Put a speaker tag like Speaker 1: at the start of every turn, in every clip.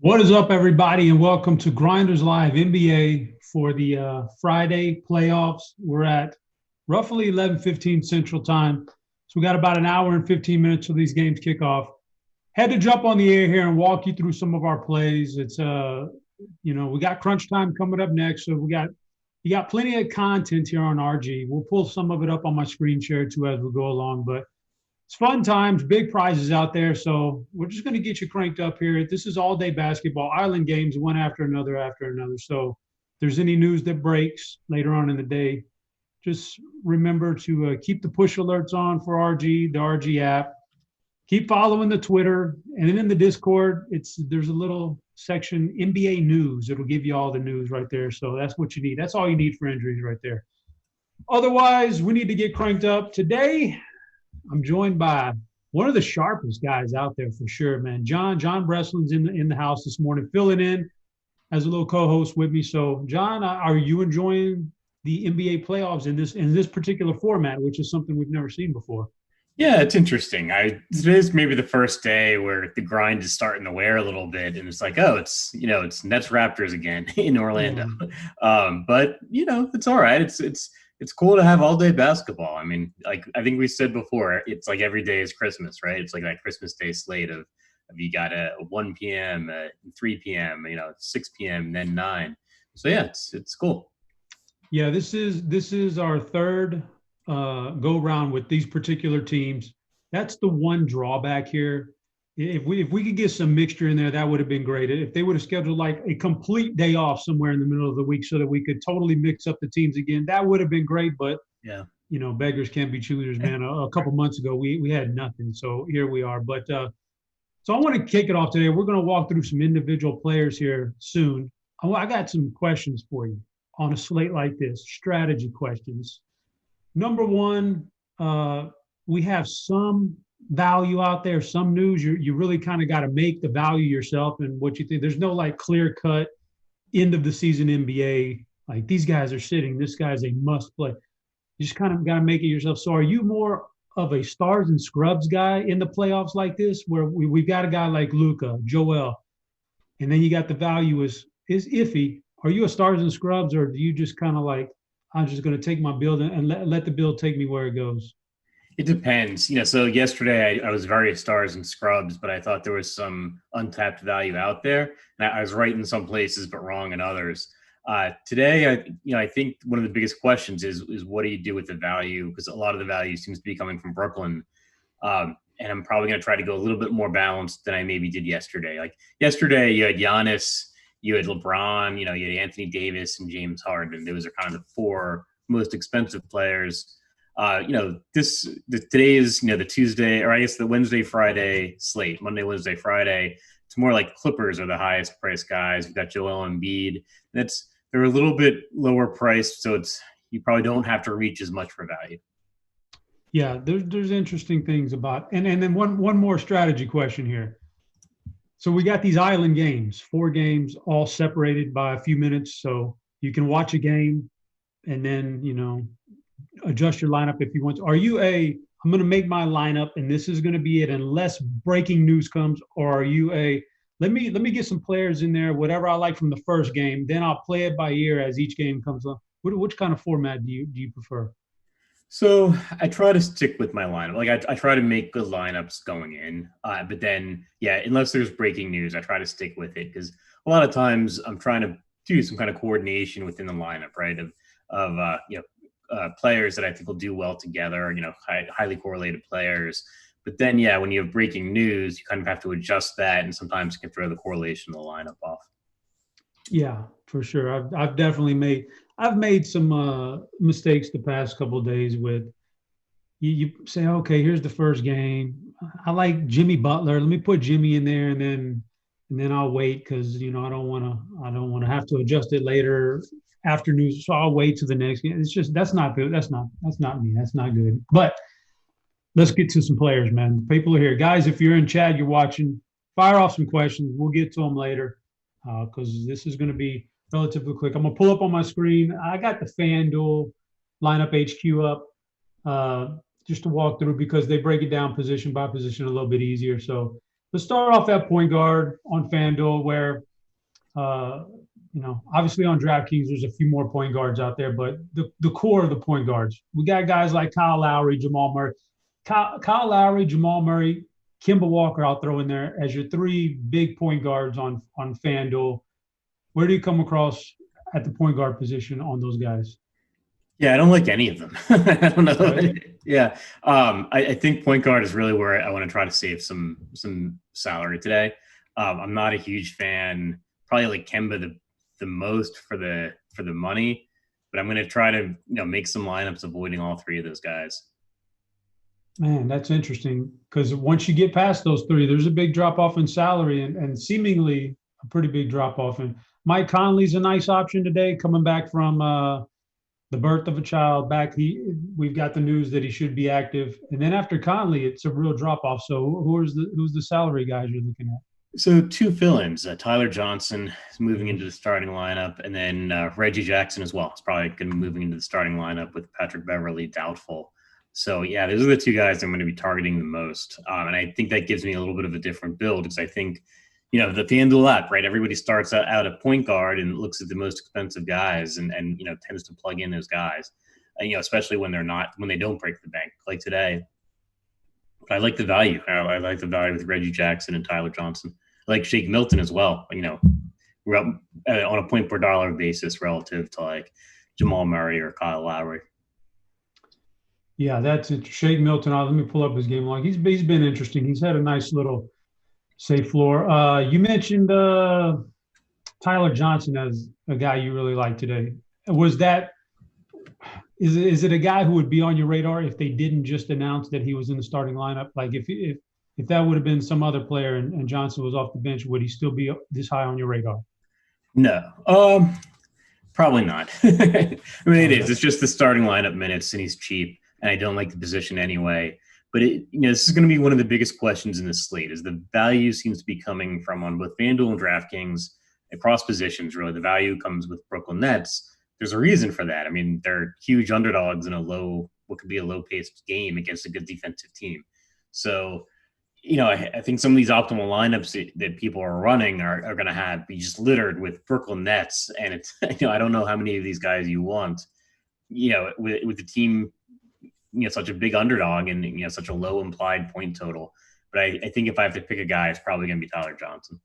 Speaker 1: What is up, everybody, and welcome to Grinderslive NBA for the Friday playoffs. We're at roughly 11:15 Central Time, so we got about an hour and 15 minutes till these games kick off. Had to jump on the air here and walk you through some of our plays. We got crunch time coming up next, so you got plenty of content here on RG. We'll pull some of it up on my screen share too as we go along, but it's fun times, big prizes out there. So we're just going to get you cranked up here. This is all day basketball, island games, one after another after another. So if there's any news that breaks later on in the day, just remember to keep the push alerts on for RG, the RG app. Keep following the Twitter, and then in the Discord, there's a little section NBA news. It'll give you all the news right there. So that's what you need. That's all you need for injuries right there. Otherwise, we need to get cranked up today. I'm joined by one of the sharpest guys out there for sure, man. John Breslin's in the house this morning, filling in as a little co-host with me. So, John, are you enjoying the NBA playoffs in this particular format, which is something we've never seen before?
Speaker 2: Yeah, it's interesting. Today's maybe the first day where the grind is starting to wear a little bit, and it's like, oh, it's Nets Raptors again in Orlando. But it's all right. It's cool to have all day basketball. I mean, like I think we said before, it's like every day is Christmas, right? It's like that Christmas Day slate of you got a 1 p.m., 3 p.m., 6 p.m., and then 9. So yeah, it's cool.
Speaker 1: Yeah, this is our third go round with these particular teams. That's the one drawback here. If we could get some mixture in there, that would have been great. If they would have scheduled like a complete day off somewhere in the middle of the week so that we could totally mix up the teams again, that would have been great. But
Speaker 2: yeah,
Speaker 1: beggars can't be choosers, man. A couple months ago, we had nothing, so here we are. But so I want to kick it off today. We're going to walk through some individual players here soon. I got some questions for you on a slate like this, strategy questions. Number one, we have some value out there, some news. You really kind of got to make the value yourself and what you think. There's no like clear cut end of the season NBA. Like these guys are sitting, this guy's a must play. You just kind of got to make it yourself. So are you more of a stars and scrubs guy in the playoffs like this, where we've got a guy like Luka, Joel, and then you got the value is iffy. Are you a stars and scrubs, or do you just kind of like, I'm just going to take my build and let the build take me where it goes?
Speaker 2: It depends. So yesterday I was very stars and scrubs, but I thought there was some untapped value out there. And I was right in some places, but wrong in others. Today, I think one of the biggest questions is what do you do with the value? Because a lot of the value seems to be coming from Brooklyn. And I'm probably going to try to go a little bit more balanced than I maybe did yesterday. Like yesterday, you had Giannis, you had LeBron, you had Anthony Davis and James Harden. Those are kind of the four most expensive players. Today is the Tuesday, or I guess the Wednesday, Friday slate, Monday, Wednesday, Friday. It's more like Clippers are the highest priced guys. We've got Joel Embiid. They're a little bit lower priced, so you probably don't have to reach as much for value.
Speaker 1: Yeah, there's interesting things about, and then one more strategy question here. So we got these island games, 4 games, all separated by a few minutes. So you can watch a game and then, adjust your lineup if you want to. I'm going to make my lineup and this is going to be it unless breaking news comes, or are you let me get some players in there, whatever I like from the first game, then I'll play it by ear as each game comes up. Which kind of format do you prefer?
Speaker 2: So I try to stick with my lineup. Like I try to make good lineups going in, but then unless there's breaking news, I try to stick with it because a lot of times I'm trying to do some kind of coordination within the lineup, right? Of players that I think will do well together. Highly correlated players. But then when you have breaking news, you kind of have to adjust that, and sometimes it can throw the correlation of the lineup off.
Speaker 1: Yeah, for sure. I've definitely made some mistakes the past couple of days with you say, okay, here's the first game. I like Jimmy Butler. Let me put Jimmy in there, and then I'll wait because I don't want to have to adjust it later after news. So I'll wait to the next game. It's just that's not good. That's not me. That's not good. But let's get to some players, man. The people are here, guys. If you're in chat, you're watching. Fire off some questions. We'll get to them later because this is going to be relatively quick. I'm going to pull up on my screen. I got the FanDuel lineup HQ up just to walk through because they break it down position by position a little bit easier. So let's start off at point guard on FanDuel, where obviously on DraftKings there's a few more point guards out there, but the core of the point guards, we got guys like Kyle Lowry, Jamal Murray, Kyle Lowry, Jamal Murray, Kemba Walker. I'll throw in there as your three big point guards on FanDuel. Where do you come across at the point guard position on those guys?
Speaker 2: Yeah, I don't like any of them. I don't know.
Speaker 1: Really?
Speaker 2: Yeah, I think point guard is really where I want to try to save some salary today. I'm not a huge fan. Probably like Kemba the most for the money, but I'm going to try to make some lineups avoiding all three of those guys.
Speaker 1: Man, that's interesting because once you get past those three, there's a big drop off in salary and seemingly a pretty big drop off. And Mike Conley's a nice option today, coming back from the birth of a child. We've got the news that he should be active, and then after Conley, it's a real drop off. So who's the salary guys you're looking at?
Speaker 2: So two fill-ins. Tyler Johnson is moving into the starting lineup, and then Reggie Jackson as well. It's probably going to be moving into the starting lineup with Patrick Beverley doubtful. So yeah, those are the two guys I'm going to be targeting the most, and I think that gives me a little bit of a different build because I think the FanDuel app, right? Everybody starts out at point guard and looks at the most expensive guys and tends to plug in those guys, especially when they don't break the bank like today. But I like the value. I like the value with Reggie Jackson and Tyler Johnson. I like Shake Milton as well. We're up on a point per dollar basis relative to like Jamal Murray or Kyle Lowry.
Speaker 1: Yeah, that's it. Shake Milton. Let me pull up his game log. He's been interesting. He's had a nice little safe floor. You mentioned Tyler Johnson as a guy you really like today. Is it a guy who would be on your radar if they didn't just announce that he was in the starting lineup? Like if that would have been some other player and Johnson was off the bench, would he still be this high on your radar?
Speaker 2: No, probably not. I mean, it is. It's just the starting lineup minutes, and he's cheap, and I don't like the position anyway. But this is going to be one of the biggest questions in this slate. Is the value seems to be coming from on both FanDuel and DraftKings across positions. Really, the value comes with Brooklyn Nets. There's a reason for that. I mean, they're huge underdogs in what could be a low-paced game against a good defensive team. So, I think some of these optimal lineups that people are running are going to be just littered with Brooklyn Nets, and it's I don't know how many of these guys you want. With the team, such a big underdog and such a low implied point total. But I think if I have to pick a guy, it's probably going to be Tyler Johnson.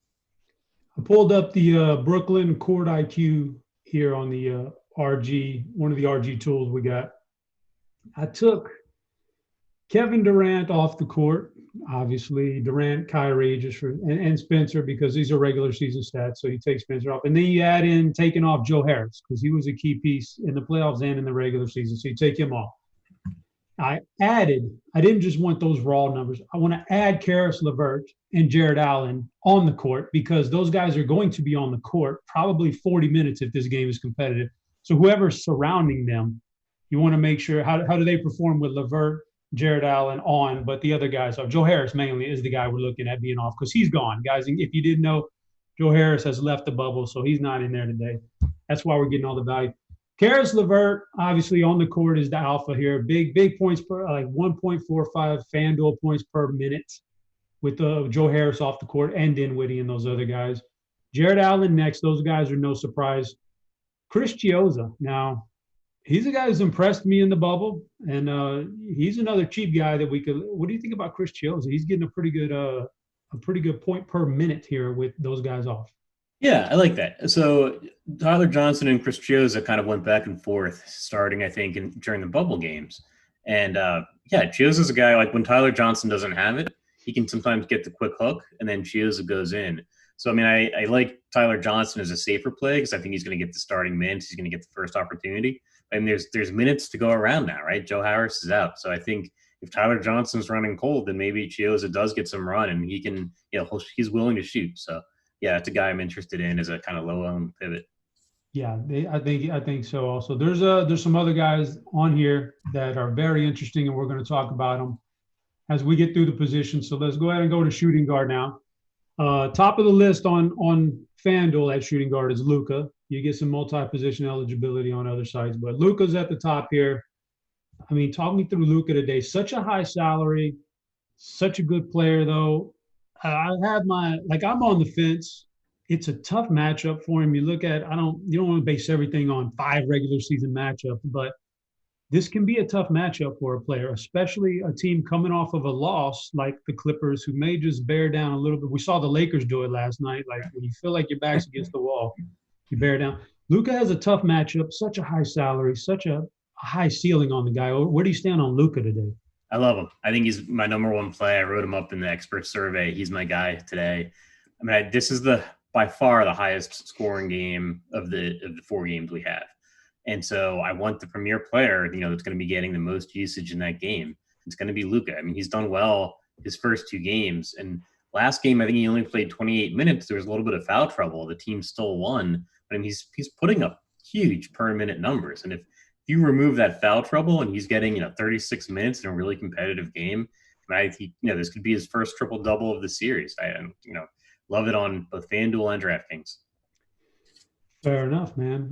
Speaker 1: I pulled up the Brooklyn Court IQ here on the RG, one of the RG tools we got. I took Kevin Durant off the court, obviously Durant, Kyrie, and Spencer because these are regular season stats. So you take Spencer off, and then you add in taking off Joe Harris because he was a key piece in the playoffs and in the regular season. So you take him off. I didn't just want those raw numbers. I want to add Karis LeVert and Jared Allen on the court because those guys are going to be on the court probably 40 minutes if this game is competitive. So whoever's surrounding them, you want to make sure how do they perform with LeVert, Jared Allen on, but the other guys off. Joe Harris mainly is the guy we're looking at being off because he's gone. Guys, if you didn't know, Joe Harris has left the bubble, so he's not in there today. That's why we're getting all the value. Karis LeVert, obviously on the court, is the alpha here. Big points per, like 1.45 FanDuel points per minute with Joe Harris off the court and Dinwiddie and those other guys. Jared Allen next. Those guys are no surprise. Chris Chiozza. Now, he's a guy who's impressed me in the bubble, and he's another cheap guy that we could – what do you think about Chris Chiozza? He's getting a pretty good point per minute here with those guys off.
Speaker 2: Yeah, I like that. So Tyler Johnson and Chris Chiozza kind of went back and forth starting, I think, during the bubble games. And, Chiozza's a guy, like when Tyler Johnson doesn't have it, he can sometimes get the quick hook, and then Chiozza goes in. So, I mean, I like Tyler Johnson as a safer play because I think he's going to get the starting minutes. He's going to get the first opportunity. And there's minutes to go around now, right? Joe Harris is out. So I think if Tyler Johnson's running cold, then maybe Chiozza does get some run, and he can, he's willing to shoot. So, yeah, that's a guy I'm interested in as a kind of low-owned pivot.
Speaker 1: Yeah, I think so. Also, there's some other guys on here that are very interesting, and we're going to talk about them as we get through the positions. So let's go ahead and go to shooting guard now. Top of the list on FanDuel at shooting guard is Luka. You get some multi-position eligibility on other sides, but Luka's at the top here. I mean, talk me through Luka today. Such a high salary, such a good player, though. I'm on the fence. It's a tough matchup for him. You look at, you don't want to base everything on 5 regular season matchups, but this can be a tough matchup for a player, especially a team coming off of a loss like the Clippers, who may just bear down a little bit. We saw the Lakers do it last night. Like when you feel like your back's against the wall, you bear down. Luka has a tough matchup, such a high salary, such a high ceiling on the guy. Where do you stand on Luka today?
Speaker 2: I love him. I think he's my number one play. I wrote him up in the expert survey. He's my guy today. I mean, this is by far the highest scoring game of the 4 games we have. And so I want the premier player, that's going to be getting the most usage in that game. It's going to be Luka. I mean, he's done well his first 2 games. And last game, I think he only played 28 minutes. There was a little bit of foul trouble. The team still won. But I mean, he's putting up huge per minute numbers. And if you remove that foul trouble and he's getting, 36 minutes in a really competitive game, I think, this could be his first triple double of the series. I love it on both FanDuel and Draftkings.
Speaker 1: Fair enough, man.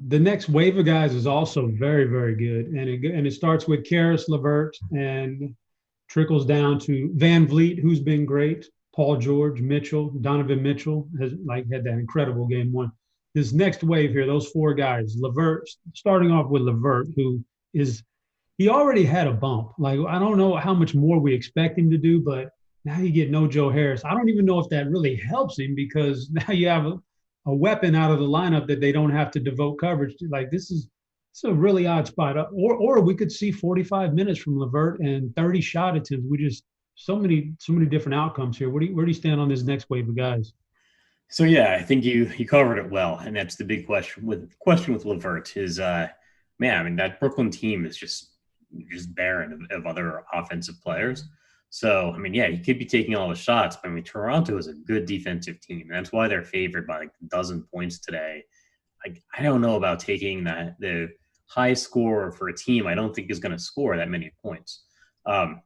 Speaker 1: The next wave of guys is also very, very good, and it starts with Karis LeVert and trickles down to Van Vliet, who's been great. Paul George, Mitchell, Donovan Mitchell has had that incredible game one. This next wave here, those 4 guys, LeVert, starting off with LeVert, he already had a bump. Like, I don't know how much more we expect him to do, but now you get no Joe Harris. I don't even know if that really helps him, because now you have a weapon out of the lineup that they don't have to devote coverage to. Like, it's a really odd spot. Or we could see 45 minutes from LeVert and 30 shot attempts. We just so many different outcomes here. Where do you stand on this next wave of guys?
Speaker 2: So yeah, I think you covered it well, and that's the big question with LeVert is, man, I mean, that Brooklyn team is just barren of other offensive players. So, I mean, yeah, he could be taking all the shots, but I mean, Toronto is a good defensive team. That's why they're favored by like a dozen points today. I don't know about taking the high score for a team I don't think is going to score that many points.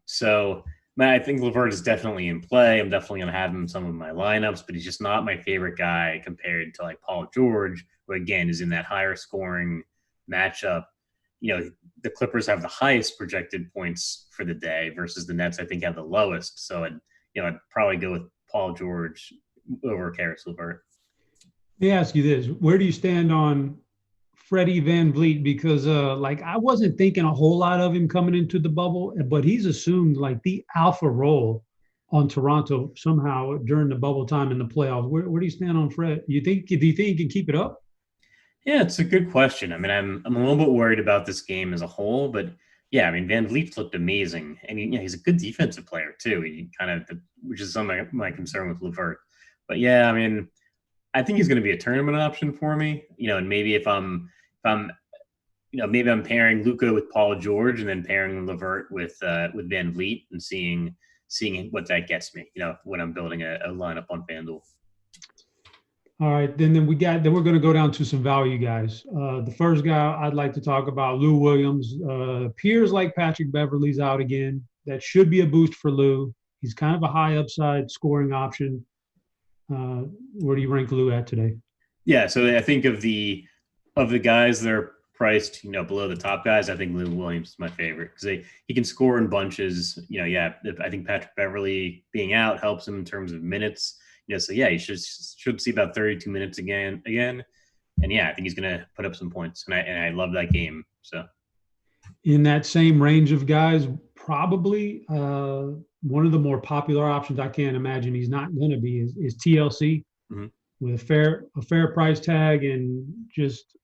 Speaker 2: So, man, I think LeVert is definitely in play. I'm definitely going to have him in some of my lineups, but he's just not my favorite guy compared to like Paul George, who again is in that higher scoring matchup. The Clippers have the highest projected points for the day versus the Nets, I think, have the lowest. So I'd probably go with Paul George over Karis LeVert.
Speaker 1: Let me ask you this. Where do you stand on Freddie Van Vliet? Because I wasn't thinking a whole lot of him coming into the bubble, but he's assumed like the alpha role on Toronto somehow during the bubble time in the playoffs. Where do you stand on Fred? Do you think he can keep it up?
Speaker 2: Yeah, it's a good question. I mean, I'm a little bit worried about this game as a whole, but yeah, I mean, Van Vliet looked amazing, and he's a good defensive player too. He which is some of my concern with LeVert. But yeah, I mean, I think he's going to be a tournament option for me. And maybe if I'm maybe I'm pairing Luka with Paul George and then pairing LeVert with Van Vliet and seeing what that gets me. When I'm building a lineup on FanDuel.
Speaker 1: All right, then we're going to go down to some value guys. The first guy I'd like to talk about, Lou Williams. Appears like Patrick Beverley's out again. That should be a boost for Lou. He's kind of a high upside scoring option. Where do you rank Lou at today?
Speaker 2: Yeah, so I think of the guys that are priced, below the top guys, I think Lou Williams is my favorite because he can score in bunches. I think Patrick Beverley being out helps him in terms of minutes. So yeah, he should see about 32 minutes again. And yeah, I think he's going to put up some points. And I love that game. So
Speaker 1: in that same range of guys, probably one of the more popular options I can't imagine he's not going to be is TLC with a fair price tag, and just,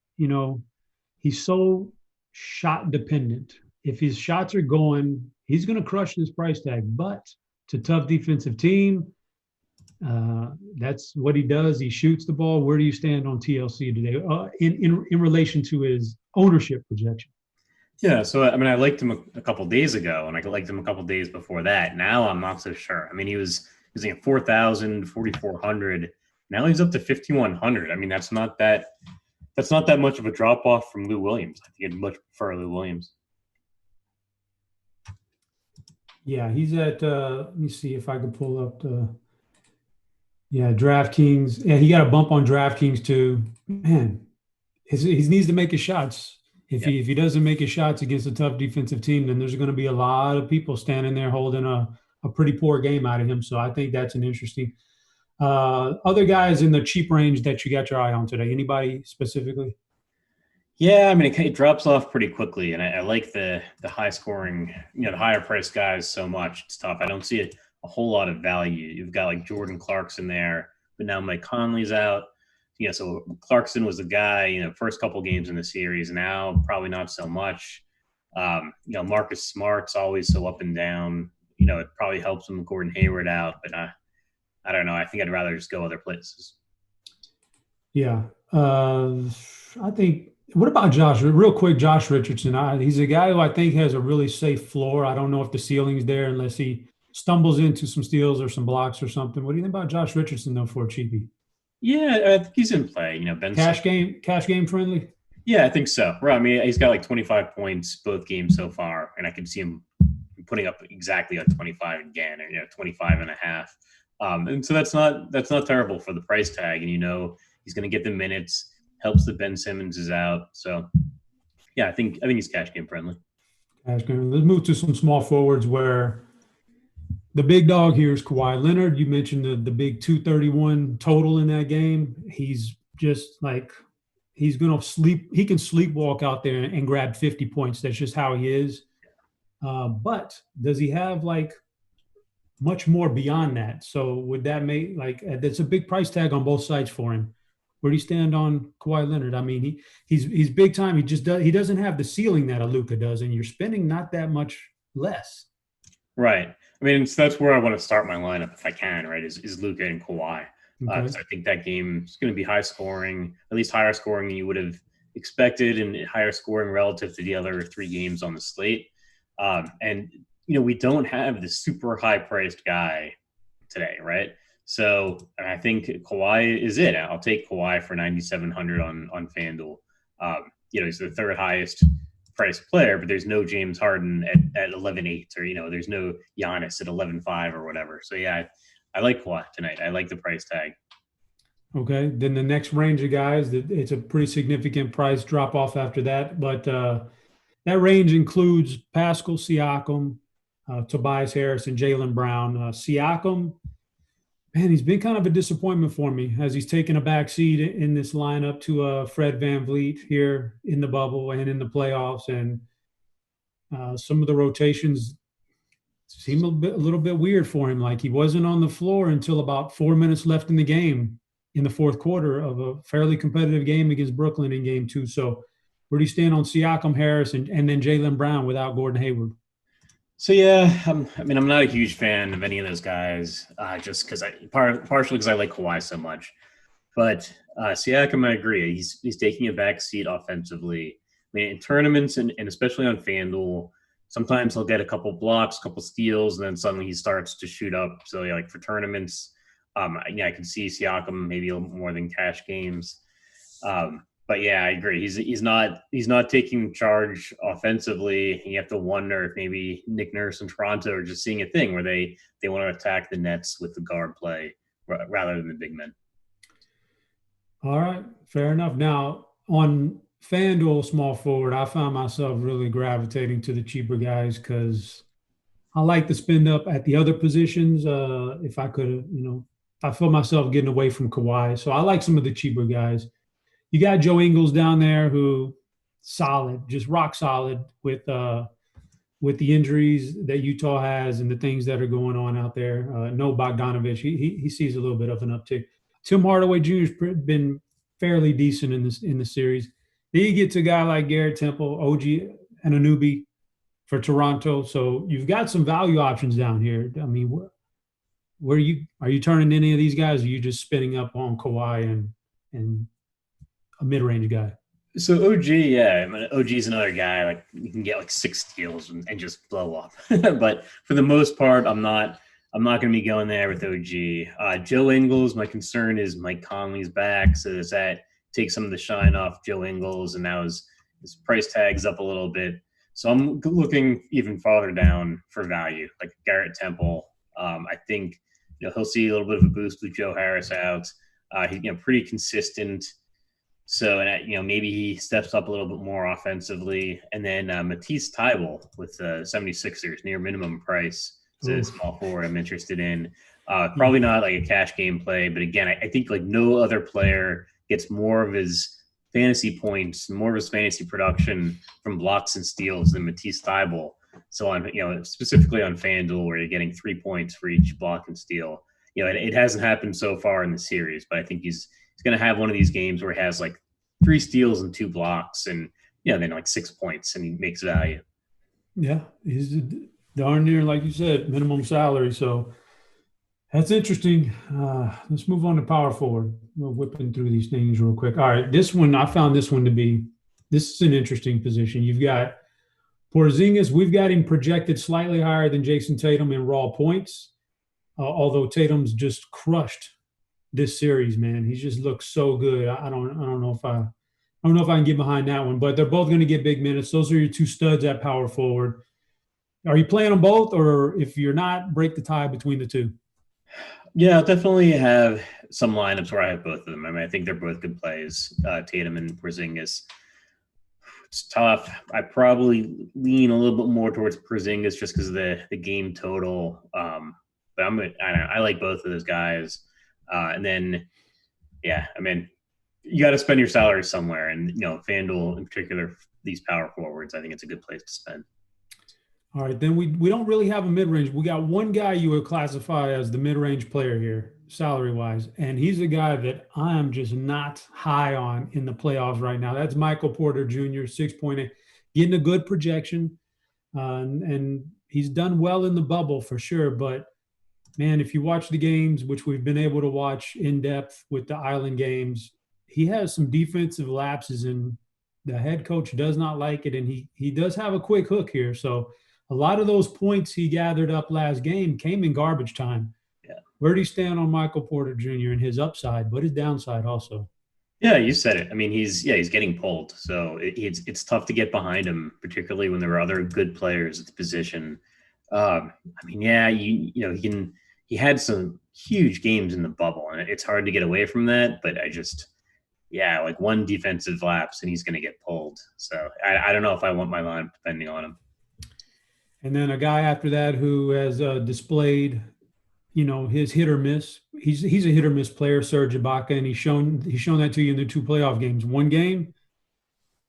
Speaker 1: he's so shot dependent. If his shots are going, he's going to crush this price tag, but it's a tough defensive team. That's what he does. He shoots the ball. Where do you stand on TLC today in relation to his ownership projection?
Speaker 2: Yeah, so I mean, I liked him a couple days ago, and I liked him a couple days before that. Now I'm not so sure. I mean, he was at 4,000, 4,400. Now he's up to 5,100. I mean, that's not that much of a drop off from Lou Williams. I think I'd much prefer Lou Williams.
Speaker 1: Yeah, he's at. Let me see if I can pull up the. Yeah, DraftKings. Yeah, he got a bump on DraftKings too. Man, he needs to make his shots. If he doesn't make his shots against a tough defensive team, then there's going to be a lot of people standing there holding a a pretty poor game out of him. So I think that's an interesting. Other guys in the cheap range that you got your eye on today? Anybody specifically?
Speaker 2: Yeah, I mean, it drops off pretty quickly, and I like the high scoring, the higher priced guys so much. It's tough. I don't see a whole lot of value. You've got like Jordan Clarkson there, but now Mike Conley's out. So Clarkson was the guy, first couple games in the series. Now probably not so much. Marcus Smart's always so up and down. It probably helps him with Gordon Hayward out, but I don't know. I think I'd rather just go other places.
Speaker 1: Yeah. I think, what about Josh? Real quick, Josh Richardson. He's a guy who I think has a really safe floor. I don't know if the ceiling's there unless he stumbles into some steals or some blocks or something. What do you think about Josh Richardson, though, for a cheapie?
Speaker 2: Yeah, I think he's in play. Ben
Speaker 1: Cash game friendly?
Speaker 2: Yeah, I think so. Right. I mean, he's got like 25 points both games so far, and I can see him putting up exactly like 25 again, or 25 and a half. And so that's not terrible for the price tag, and he's going to get the minutes. Helps that Ben Simmons is out. So yeah, I think he's cash game friendly.
Speaker 1: Cash game. Let's move to some small forwards where the big dog here is Kawhi Leonard. You mentioned the big 231 total in that game. He's just like, he's going to sleep. He can sleepwalk out there and grab 50 points. That's just how he is. But does he have like much more beyond that? So would that make like, that's a big price tag on both sides for him. Where do you stand on Kawhi Leonard? I mean, he's big time. He doesn't have the ceiling that a Luka does, and you're spending not that much less.
Speaker 2: Right. I mean, so that's where I want to start my lineup if I can. Right, is Luka and Kawhi.
Speaker 1: Okay.
Speaker 2: So I think that game is going to be high scoring, at least higher scoring than you would have expected, and higher scoring relative to the other three games on the slate. And we don't have the super high priced guy today, right? So I think Kawhi is it. I'll take Kawhi for 9,700 on FanDuel. He's the third highest priced player, but there's no James Harden at 11.8, or there's no Giannis at 11.5 or whatever. So yeah, I like Kawhi tonight. I like the price tag.
Speaker 1: Okay. Then the next range of guys, it's a pretty significant price drop off after that, but that range includes Pascal Siakam, Tobias Harris, and Jaylen Brown. Siakam, man, he's been kind of a disappointment for me as he's taken a back seat in this lineup to Fred VanVleet here in the bubble and in the playoffs. And some of the rotations seem a little bit weird for him. Like he wasn't on the floor until about 4 minutes left in the game in the fourth quarter of a fairly competitive game against Brooklyn in game 2. So where do you stand on Siakam, Harris, and then Jaylen Brown without Gordon Hayward?
Speaker 2: So yeah, I'm not a huge fan of any of those guys, just because partially because I like Kawhi so much. But Siakam, I agree. He's taking a back seat offensively. I mean, in tournaments and especially on FanDuel, sometimes he'll get a couple blocks, a couple steals, and then suddenly he starts to shoot up. So yeah, like for tournaments, I can see Siakam maybe a little more than cash games. But yeah, I agree. He's not taking charge offensively. You have to wonder if maybe Nick Nurse and Toronto are just seeing a thing where they want to attack the Nets with the guard play rather than the big men.
Speaker 1: All right, fair enough. Now on FanDuel small forward, I found myself really gravitating to the cheaper guys because I like to spend up at the other positions. If I could, I feel myself getting away from Kawhi, so I like some of the cheaper guys. You got Joe Ingles down there who solid, just rock solid with the injuries that Utah has and the things that are going on out there. No Bogdanovich, he sees a little bit of an uptick. Tim Hardaway Jr. has been fairly decent in the series. Then you get to a guy like Garrett Temple, OG Anunoby for Toronto. So you've got some value options down here. I mean, where are you turning any of these guys? Or are you just spinning up on Kawhi and a mid-range guy?
Speaker 2: So OG, yeah, I mean, OG is another guy like you can get like 6 steals and just blow up. But for the most part, I'm not going to be going there with OG. Joe Ingles, my concern is Mike Conley's back, so does that take some of the shine off Joe Ingles, and now his price tag's up a little bit. So I'm looking even farther down for value, like Garrett Temple. I think he'll see a little bit of a boost with Joe Harris out. He's pretty consistent. So, and maybe he steps up a little bit more offensively. And then Matisse Thybulle with the 76ers, near minimum price. It's a small forward I'm interested in. Probably not like a cash game play, but again, I think like no other player gets more of his fantasy points, more of his fantasy production from blocks and steals than Matisse Thybulle. So on, specifically on FanDuel, where you're getting 3 points for each block and steal. It hasn't happened so far in the series, but I think he's going to have one of these games where he has like 3 steals and 2 blocks, and then like 6 points, and he makes value.
Speaker 1: Yeah, he's darn near, like you said, minimum salary. So that's interesting. Let's move on to power forward. We're whipping through these things real quick. All right, this one, I found this one to be, this is an interesting position. You've got Porzingis. We've got him projected slightly higher than Jason Tatum in raw points, although Tatum's just crushed this series, man. He just looks so good. I don't know if I can get behind that one, but they're both going to get big minutes. Those are your two studs at power forward. Are you playing them both, or if you're not, break the tie between the two?
Speaker 2: Yeah, I'll definitely have some lineups where I have both of them. I mean, I think they're both good plays, Tatum and Porzingis. It's tough. I probably lean a little bit more towards Porzingis just because of the game total. But I like both of those guys. And then, yeah, I mean, you got to spend your salary somewhere, and FanDuel in particular, these power forwards, I think it's a good place to spend.
Speaker 1: All right, then we don't really have a mid-range. We got one guy you would classify as the mid-range player here, salary-wise, and he's a guy that I am just not high on in the playoffs right now. That's Michael Porter Jr., 6.8, getting a good projection, and he's done well in the bubble for sure. But man, if you watch the games, which we've been able to watch in depth with the Island games, he has some defensive lapses, and the head coach does not like it, and he does have a quick hook here, so. A lot of those points he gathered up last game came in garbage time.
Speaker 2: Yeah.
Speaker 1: Where do you stand on Michael Porter Jr. and his upside, but his downside also?
Speaker 2: Yeah, you said it. I mean, he's getting pulled, so it's tough to get behind him, particularly when there are other good players at the position. I mean, yeah, he had some huge games in the bubble, and it's hard to get away from that. But like one defensive lapse, and he's going to get pulled. So I don't know if I want my lineup depending on him.
Speaker 1: And then a guy after that who has displayed, his hit or miss. He's a hit or miss player, Serge Ibaka, and he's shown that to you in the 2 playoff games. One game,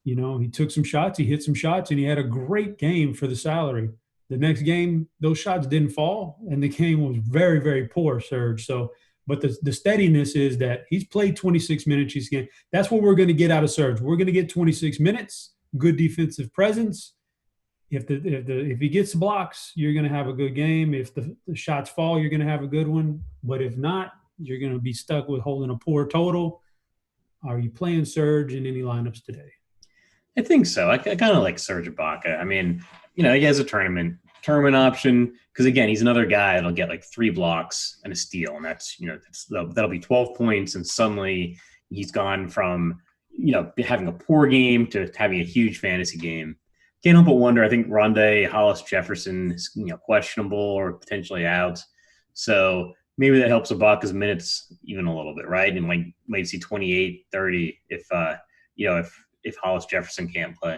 Speaker 1: he took some shots, he hit some shots, and he had a great game for the salary. The next game, those shots didn't fall, and the game was very, very poor, Serge. So, but the steadiness is that he's played 26 minutes each game. That's what we're going to get out of Serge. We're going to get 26 minutes, good defensive presence. If he gets blocks, you're going to have a good game. If the shots fall, you're going to have a good one. But if not, you're going to be stuck with holding a poor total. Are you playing Serge in any lineups today?
Speaker 2: I think so. I kind of like Serge Ibaka. I mean, he has a tournament option because, again, he's another guy that'll get like 3 blocks and a steal. And that's, that'll be 12 points. And suddenly he's gone from, having a poor game to having a huge fantasy game. Can't help but wonder. I think Rondé Hollis Jefferson is questionable or potentially out, so maybe that helps Ibaka's minutes even a little bit, right? And might see 28, 30 if Hollis Jefferson can't play.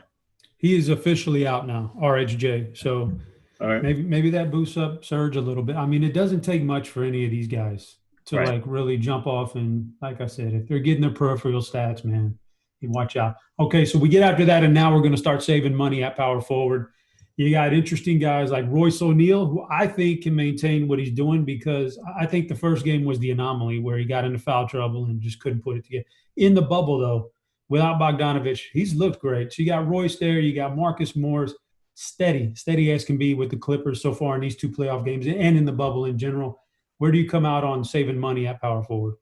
Speaker 1: He is officially out now, RHJ. So all right. maybe that boosts up Serge a little bit. I mean, it doesn't take much for any of these guys to really jump off, and like I said, if they're getting their peripheral stats, man. You watch out. Okay, so we get after that, and now we're going to start saving money at power forward. You got interesting guys like Royce O'Neal, who I think can maintain what he's doing, because I think the first game was the anomaly where he got into foul trouble and just couldn't put it together. In the bubble, though, without Bogdanovich, he's looked great. So you got Royce there. You got Marcus Morris, steady as can be with the Clippers so far in these 2 playoff games and in the bubble in general. Where do you come out on saving money at power forward?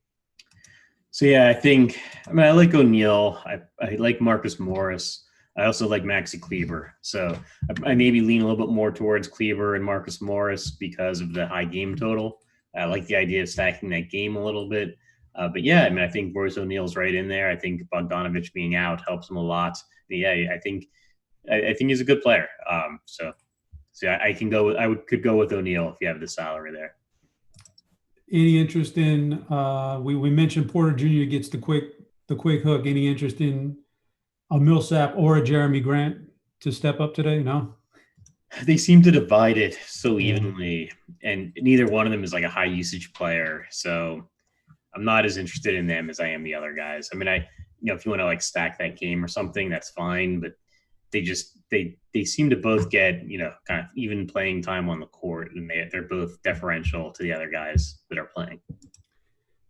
Speaker 2: So, yeah, I like O'Neal. I like Marcus Morris. I also like Maxi Kleber. So I maybe lean a little bit more towards Kleber and Marcus Morris because of the high game total. I like the idea of stacking that game a little bit. But, yeah, I think Royce O'Neal's right in there. I think Bogdanovich being out helps him a lot. But, yeah, I think he's a good player. So I could go with O'Neal if you have the salary there.
Speaker 1: Any interest in we mentioned Porter Jr. gets the quick hook. Any interest in a Millsap or a Jeremy Grant to step up today? No.
Speaker 2: They seem to divide it so
Speaker 1: Yeah.
Speaker 2: evenly, and neither one of them is like a high usage player. So I'm not as interested in them as I am the other guys. I mean, if you want to like stack that game or something, that's fine. But they seem to both get kind of even playing time on the court, and they're both deferential to the other guys that are playing.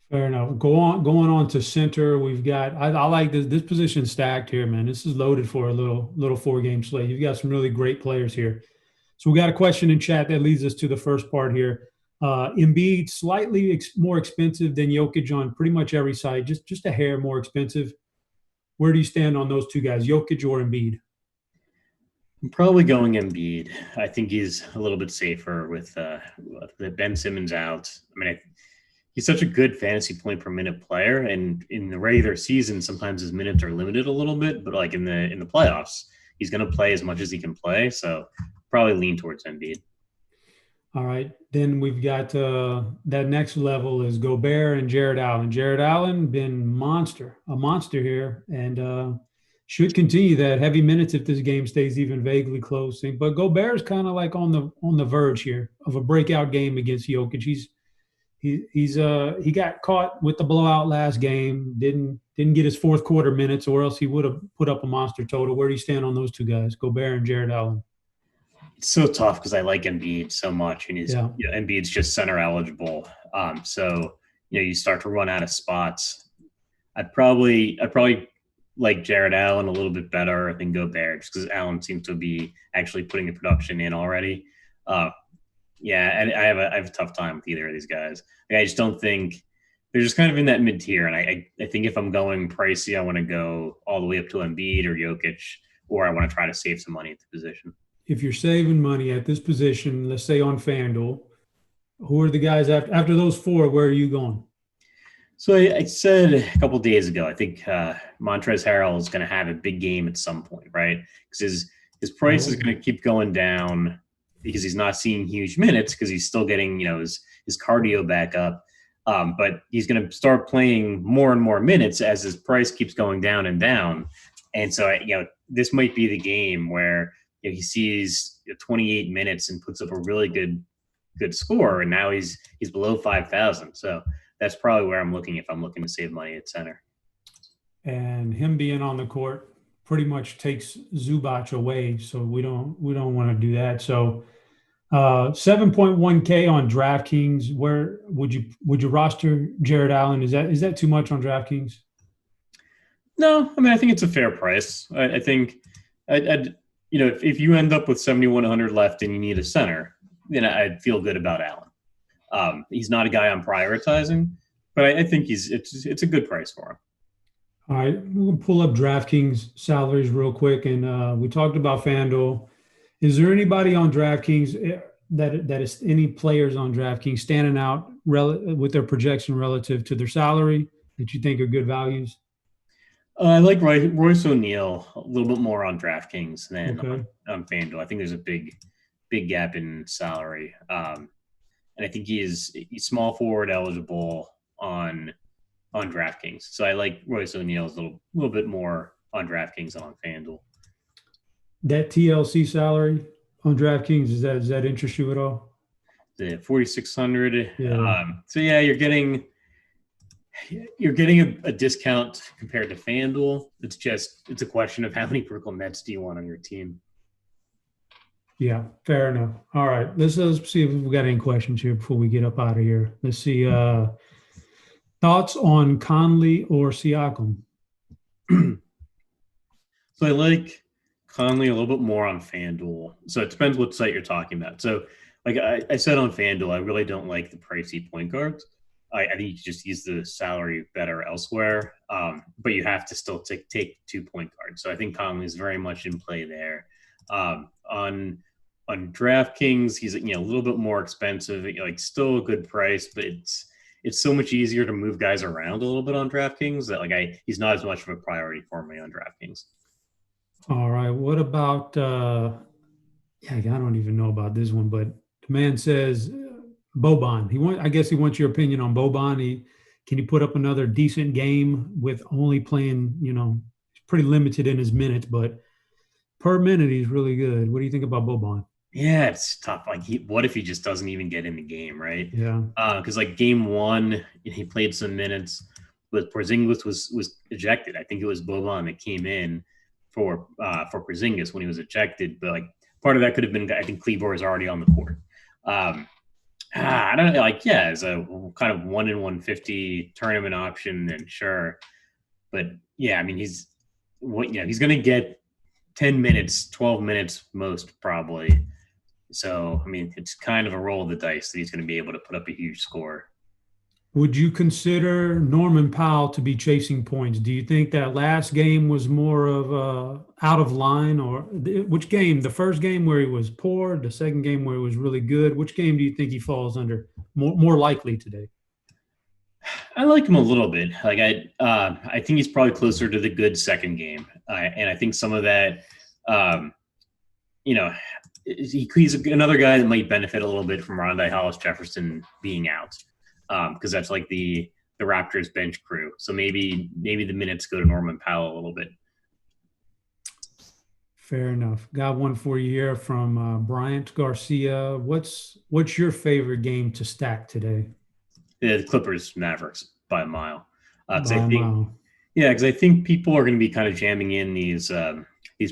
Speaker 1: Fair enough. Going on to center. We've got. I like this position stacked here, man. This is loaded for a little 4 game slate. You've got some really great players here. So we got a question in chat that leads us to the first part here. Embiid slightly more expensive than Jokic on pretty much every site, just a hair more expensive. Where do you stand on those two guys, Jokic or Embiid?
Speaker 2: I'm probably going Embiid. I think he's a little bit safer with the Ben Simmons out. I mean, he's such a good fantasy point per minute player, and in the regular season, sometimes his minutes are limited a little bit. But like in the playoffs, he's going to play as much as he can play. So probably lean towards Embiid.
Speaker 1: All right. Then we've got that next level is Gobert and Jared Allen. Jared Allen been a monster here, and should continue that heavy minutes if this game stays even vaguely close. But Gobert is kind of like on the verge here of a breakout game against Jokic. He got caught with the blowout last game. Didn't get his fourth quarter minutes, or else he would have put up a monster total. Where do you stand on those two guys, Gobert and Jared Allen?
Speaker 2: It's so tough because I like Embiid so much, and
Speaker 1: Yeah.
Speaker 2: Embiid's just center eligible. So you start to run out of spots. I'd probably like Jared Allen a little bit better than Gobert, just because Allen seems to be actually putting the production in already. Uh, yeah, and I have a tough time with either of these guys. Like, I just don't think they're just kind of in that mid tier, and I think if I'm going pricey, I want to go all the way up to Embiid or Jokic, or I want to try to save some money at the position.
Speaker 1: If you're saving money at this position, let's say on FanDuel, who are the guys after those four? Where are you going?
Speaker 2: So I said a couple days ago, I think Montrezl Harrell is going to have a big game at some point, right? Because his price is
Speaker 1: Oh,
Speaker 2: going to keep going down because he's not seeing huge minutes because he's still getting his cardio back up. But he's going to start playing more and more minutes as his price keeps going down and down. And so this might be the game where he sees 28 minutes and puts up a really good score, and now he's below 5,000. So that's probably where I'm looking if I'm looking to save money at center.
Speaker 1: and him being on the court pretty much takes Zubac away, so we don't want to do that. So 7.1K on DraftKings. Where would you roster Jared Allen? Is that too much on DraftKings?
Speaker 2: No, I mean I think it's a fair price. I think I'd if you end up with 7,100 left and you need a center, then I'd feel good about Allen. He's not a guy I'm prioritizing, but I think it's a good price for him.
Speaker 1: All right, we'll pull up DraftKings salaries real quick, and we talked about FanDuel. Is there anybody on DraftKings that is any players on DraftKings standing out with their projection relative to their salary that you think are good values?
Speaker 2: I like Royce O'Neal a little bit more on DraftKings than
Speaker 1: Okay.
Speaker 2: on FanDuel. I think there's a big gap in salary, and I think he's small forward eligible on DraftKings. So I like Royce O'Neal's a little bit more on DraftKings than on FanDuel.
Speaker 1: That TLC salary on DraftKings, does that interest you at all?
Speaker 2: The 4,600.
Speaker 1: Yeah.
Speaker 2: So yeah, you're getting a discount compared to FanDuel. It's a question of how many Brooklyn Nets do you want on your team.
Speaker 1: Yeah, fair enough. All right, let's see if we've got any questions here before we get up out of here. Let's see. Thoughts on Conley or Siakam?
Speaker 2: So I like Conley a little bit more on FanDuel. So it depends what site you're talking about. So like I said on FanDuel, I really don't like the pricey point guards. I think you just use the salary better elsewhere, but you have to still take 2 point guards. So I think Conley is very much in play there. On DraftKings, he's a little bit more expensive, like still a good price, but it's so much easier to move guys around a little bit on DraftKings that he's not as much of a priority for me on DraftKings.
Speaker 1: All right. What about yeah, I don't even know about this one, but the man says Boban. I guess he wants your opinion on Boban. Can he put up another decent game with only playing, he's pretty limited in his minutes, but per minute he's really good. What do you think about Boban?
Speaker 2: Yeah, it's tough. Like, what if he just doesn't even get in the game, right?
Speaker 1: Yeah.
Speaker 2: Because like game one, he played some minutes, but Porzingis was ejected. I think it was Boban that came in for Porzingis when he was ejected. But like part of that could have been, I think Kleber is already on the court. Um, I don't know. Like, yeah, as a kind of 1 in 150 tournament option, then sure. But yeah, I mean, he's going to get 10 minutes, 12 minutes most probably. So, I mean, it's kind of a roll of the dice that he's going to be able to put up a huge score.
Speaker 1: Would you consider Norman Powell to be chasing points? Do you think that last game was more of out of line, or which game? The first game where he was poor, the second game where he was really good. Which game do you think he falls under more likely today?
Speaker 2: I like him a little bit. Like I think he's probably closer to the good second game, and I think some of that, um, you know, he's another guy that might benefit a little bit from Rondé Hollis Jefferson being out, because that's like the Raptors bench crew. So maybe the minutes go to Norman Powell a little bit.
Speaker 1: Fair enough. Got one for you here from Bryant Garcia. What's your favorite game to stack today?
Speaker 2: The Clippers Mavericks by a mile, because I
Speaker 1: By a
Speaker 2: think
Speaker 1: mile.
Speaker 2: yeah, because I think people are going to be kind of jamming in these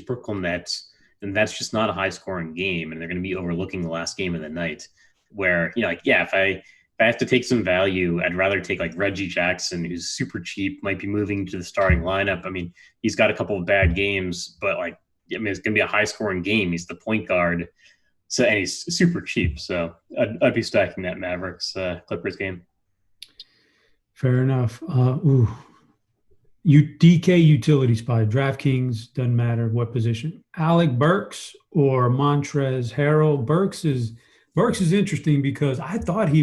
Speaker 2: Brooklyn Nets, and that's just not a high scoring game, and they're going to be overlooking the last game of the night. Where like yeah, if I have to take some value, I'd rather take like Reggie Jackson, who's super cheap, might be moving to the starting lineup. I mean, he's got a couple of bad games, but like I mean, it's going to be a high scoring game. He's the point guard, so and he's super cheap. So I'd be stacking that Mavericks Clippers game.
Speaker 1: Fair enough. DK utility spy, DraftKings, doesn't matter what position. Alec Burks or Montrez Harrell. Burks is interesting because I thought he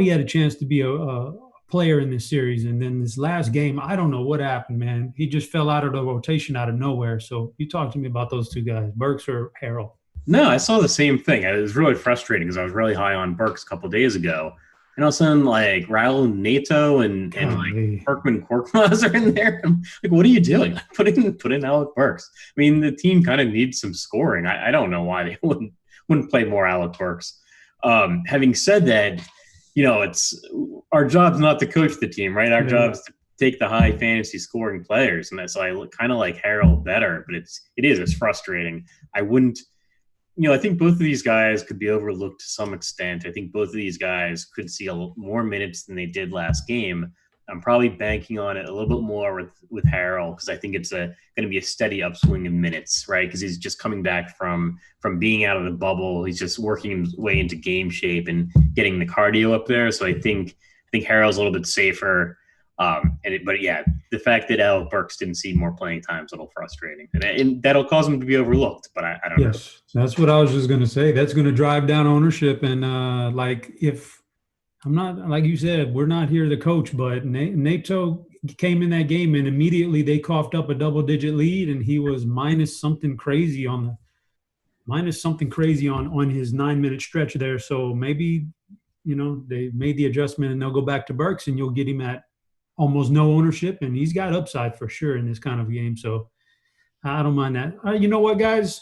Speaker 1: had a chance to be a player in this series, and then this last game, I don't know what happened, man. He just fell out of the rotation out of nowhere. So you talk to me about those two guys, Burks or Harrell.
Speaker 2: No, I saw the same thing. It was really frustrating because I was really high on Burks a couple of days ago, and all of a sudden, like Raul Nato and like
Speaker 1: Golly.
Speaker 2: Kirkman Korkmaz are in there. I'm like, what are you doing? Put in Alec Burks. I mean, the team kind of needs some scoring. I don't know why they wouldn't play more Alec Burks. Having said that, it's our job's not to coach the team, right? Our
Speaker 1: Yeah.
Speaker 2: job's to take the high fantasy scoring players, and that's why I kind of like Harold better. But it's frustrating. I wouldn't. I think both of these guys could be overlooked to some extent. I think both of these guys could see a little more minutes than they did last game. I'm probably banking on it a little bit more with Harrell because I think it's going to be a steady upswing in minutes, right? Because he's just coming back from being out of the bubble. He's just working his way into game shape and getting the cardio up there. So I think Harrell's a little bit safer. But yeah, the fact that Alec Burks didn't see more playing time is a little frustrating, and that'll cause him to be overlooked. But I don't know.
Speaker 1: Yes, that's what I was just going to say. That's going to drive down ownership. And like, if I'm not, like you said, we're not here to coach, but Nato came in that game and immediately they coughed up a double-digit lead, and he was minus something crazy on his 9-minute stretch there. So maybe they made the adjustment and they'll go back to Burks, and you'll get him at almost no ownership, and he's got upside for sure in this kind of game. So I don't mind that. You know what, guys?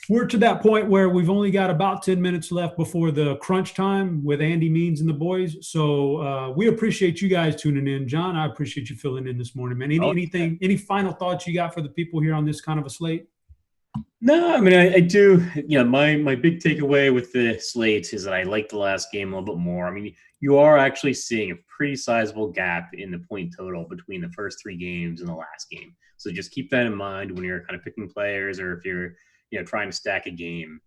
Speaker 1: We're to that point where we've only got about 10 minutes left before the crunch time with Andy Means and the boys. So we appreciate you guys tuning in. John, I appreciate you filling in this morning, man. Any final thoughts you got for the people here on this kind of a slate?
Speaker 2: No, I mean I do. My big takeaway with the slates is that I like the last game a little bit more. I mean, you are actually seeing a pretty sizable gap in the point total between the first three games and the last game. So just keep that in mind when you're kind of picking players, or if you're trying to stack a game.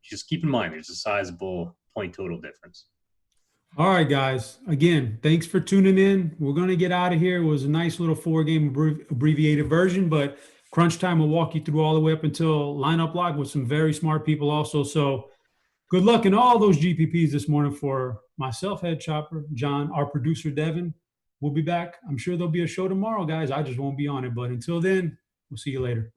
Speaker 2: Just keep in mind there's a sizable point total difference.
Speaker 1: All right, guys. Again, thanks for tuning in. We're going to get out of here. It was a nice little 4-game abbreviated version, but crunch time will walk you through all the way up until lineup lock with some very smart people also. So good luck in all those GPPs this morning for myself, Head Chopper, John, our producer, Devin. We'll be back. I'm sure there'll be a show tomorrow, guys. I just won't be on it. But until then, we'll see you later.